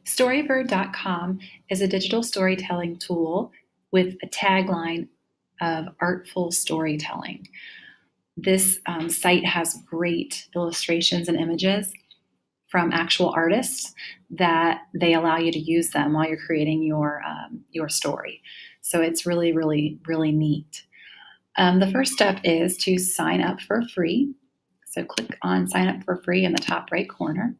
Storybird.com is a digital storytelling tool with a tagline of artful storytelling. This site has great illustrations and images from actual artists that they allow you to use them while you're creating your story. So it's really, really, really neat. The first step is to sign up for free. So click on sign up for free in the top right corner.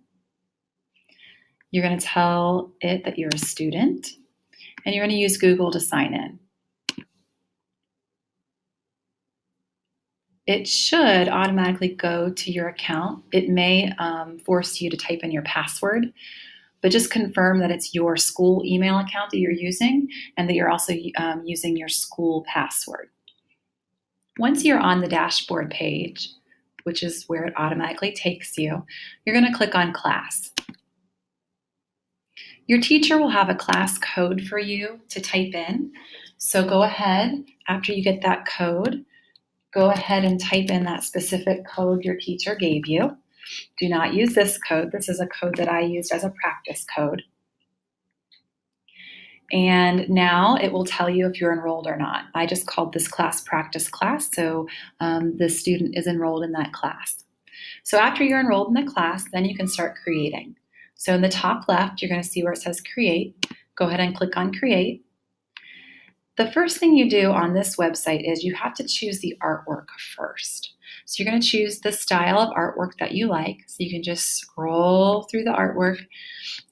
You're going to tell it that you're a student, and you're going to use Google to sign in. It should automatically go to your account. It may force you to type in your password, but just confirm that it's your school email account that you're using and that you're also using your school password. Once you're on the dashboard page, which is where it automatically takes you, you're going to click on class. Your teacher will have a class code for you to type in. So go ahead, after you get that code, go ahead and type in that specific code your teacher gave you. Do not use this code. This is a code that I used as a practice code. And now it will tell you if you're enrolled or not. I just called this class practice class, so the student is enrolled in that class. So after you're enrolled in the class, then you can start creating. So in the top left, you're going to see where it says create. Go ahead and click on create. The first thing you do on this website is you have to choose the artwork first. So you're going to choose the style of artwork that you like. So you can just scroll through the artwork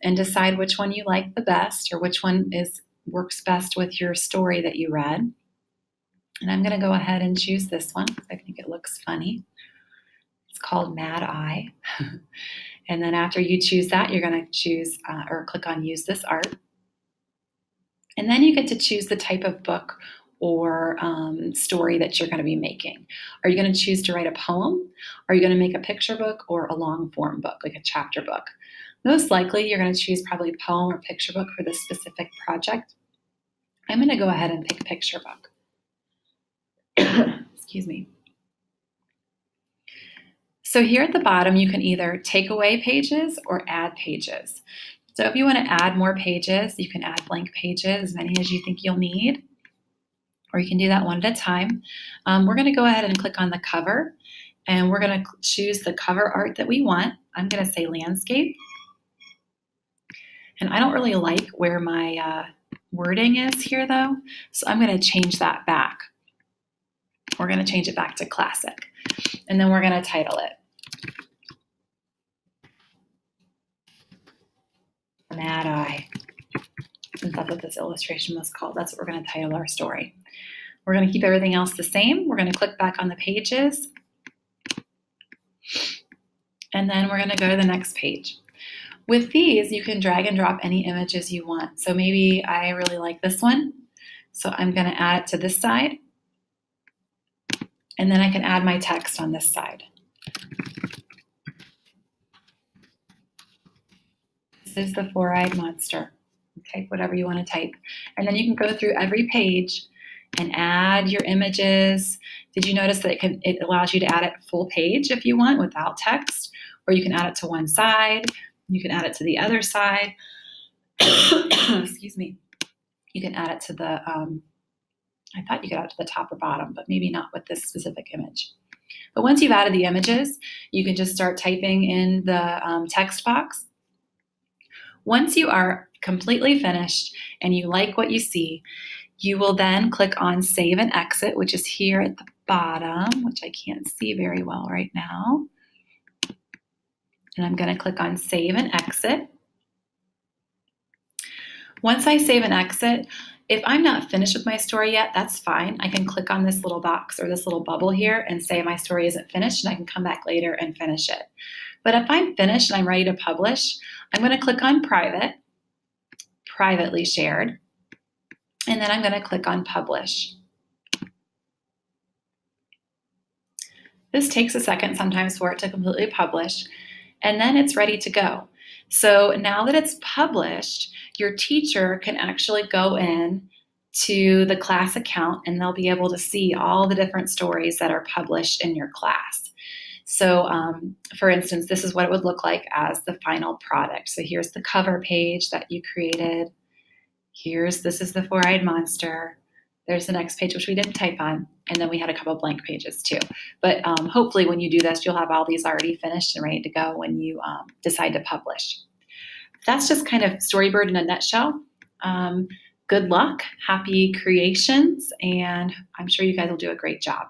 and decide which one you like the best or which one works best with your story that you read. And I'm going to go ahead and choose this one because I think it looks funny. It's called Mad Eye. And then after you choose that, you're going to choose or click on Use This Art. And then you get to choose the type of book or story that you're going to be making. Are you going to choose to write a poem? Are you going to make a picture book or a long form book, like a chapter book? Most likely, you're going to choose probably a poem or picture book for this specific project. I'm going to go ahead and pick picture book. Excuse me. So here at the bottom, you can either take away pages or add pages. So if you want to add more pages, you can add blank pages, as many as you think you'll need, or you can do that one at a time. We're going to go ahead and click on the cover, and we're going to choose the cover art that we want. I'm going to say landscape. And I don't really like where my wording is here, though, so I'm going to change that back. We're going to change it back to classic, and then we're going to title it Mad Eye, since that's what this illustration was called. That's what we're going to title our story. We're going to keep everything else the same. We're going to click back on the pages, and then we're going to go to the next page. With these, you can drag and drop any images you want. So maybe I really like this one, so I'm going to add it to this side, and then I can add my text on this side. This is the four-eyed monster. Type whatever you want to type. And then you can go through every page and add your images. Did you notice that it allows you to add it full page if you want without text, or you can add it to one side. You can add it to the other side. Excuse me. You can add it to the, I thought you could add it to the top or bottom, but maybe not with this specific image. But once you've added the images, you can just start typing in the text box. Once you are completely finished and you like what you see, you will then click on Save and Exit, which is here at the bottom, which I can't see very well right now. And I'm going to click on Save and Exit. Once I save and exit, if I'm not finished with my story yet, that's fine. I can click on this little box or this little bubble here and say my story isn't finished, and I can come back later and finish it. But if I'm finished and I'm ready to publish, I'm going to click on Private, Privately Shared, and then I'm going to click on Publish. This takes a second sometimes for it to completely publish, and then it's ready to go. So now that it's published, your teacher can actually go in to the class account and they'll be able to see all the different stories that are published in your class. So for instance, this is what it would look like as the final product. So here's the cover page that you created. This is the four-eyed monster. There's the next page, which we didn't type on. And then we had a couple blank pages too. But hopefully when you do this, you'll have all these already finished and ready to go when you decide to publish. That's just kind of Storybird in a nutshell. Good luck, happy creations, and I'm sure you guys will do a great job.